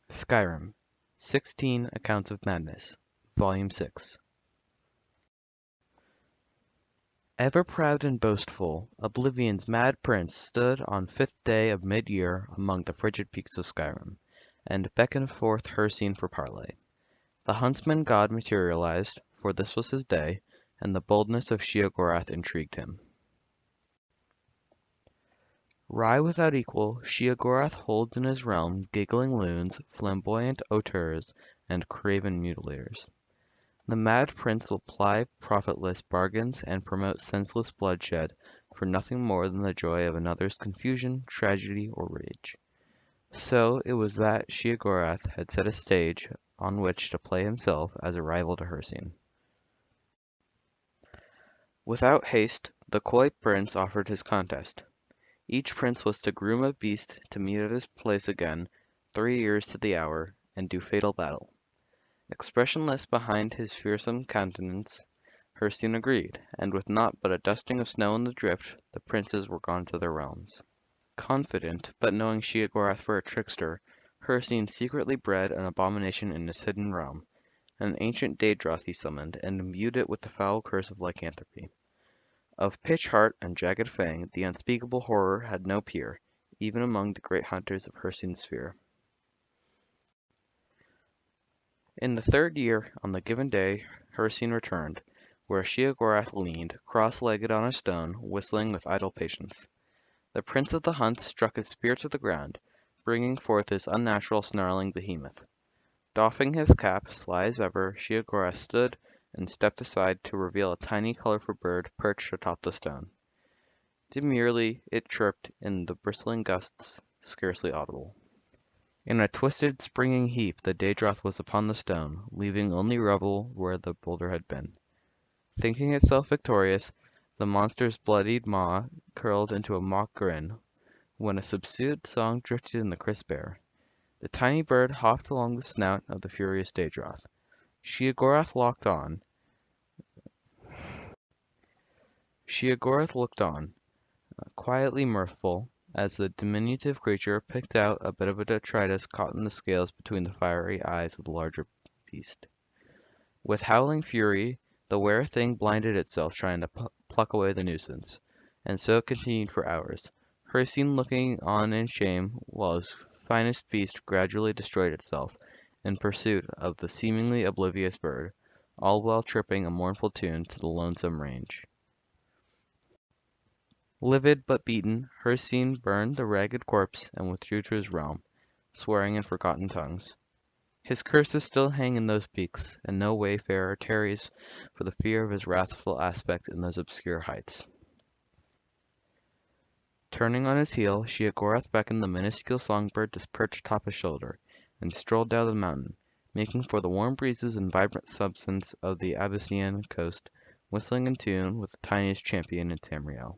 Skyrim, 16 Accounts of Madness, Volume 6. Ever proud and boastful, Oblivion's mad prince stood on 5th day of mid-year among the frigid peaks of Skyrim, and beckoned forth Hircine for parley. The huntsman god materialized, for this was his day, and the boldness of Sheogorath intrigued him. Wry without equal, Sheogorath holds in his realm giggling loons, flamboyant auteurs, and craven mutilators. The mad prince will ply profitless bargains and promote senseless bloodshed for nothing more than the joy of another's confusion, tragedy, or rage. So it was that Sheogorath had set a stage on which to play himself as a rival to Hircine. Without haste, the coy prince offered his contest. Each prince was to groom a beast to meet at his place again, 3 years to the hour, and do fatal battle. Expressionless behind his fearsome countenance, Hircine agreed, and with naught but a dusting of snow in the drift, the princes were gone to their realms. Confident, but knowing Sheogorath for a trickster, Hircine secretly bred an abomination in his hidden realm. An ancient Daedroth he summoned, and imbued it with the foul curse of lycanthropy. Of pitch heart and jagged fang, the unspeakable horror had no peer, even among the great hunters of Hircine's sphere. In the 3rd year, on the given day, Hircine returned, where Sheogorath leaned, cross-legged on a stone, whistling with idle patience. The prince of the hunt struck his spear to the ground, bringing forth his unnatural snarling behemoth. Doffing his cap, sly as ever, Sheogorath stood and stepped aside to reveal a tiny colorful bird perched atop the stone. Demurely it chirped in the bristling gusts, scarcely audible. In a twisted, springing heap the Daedroth was upon the stone, leaving only rubble where the boulder had been. Thinking itself victorious, the monster's bloodied maw curled into a mock grin, when a subdued song drifted in the crisp air. The tiny bird hopped along the snout of the furious Daedroth. Sheogorath looked on, quietly mirthful, as the diminutive creature picked out a bit of a detritus caught in the scales between the fiery eyes of the larger beast. With howling fury, the were thing blinded itself trying to pluck away the nuisance, and so it continued for hours, Hircine looking on in shame while his finest beast gradually destroyed itself in pursuit of the seemingly oblivious bird, all while chirping a mournful tune to the lonesome range. Livid but beaten, Hircine burned the ragged corpse and withdrew to his realm, swearing in forgotten tongues. His curses still hang in those peaks, and no wayfarer tarries for the fear of his wrathful aspect in those obscure heights. Turning on his heel, Sheogorath beckoned the minuscule songbird to perch atop his shoulder, and strolled down the mountain, making for the warm breezes and vibrant substance of the Abyssinian coast, whistling in tune with the tiniest champion in Tamriel.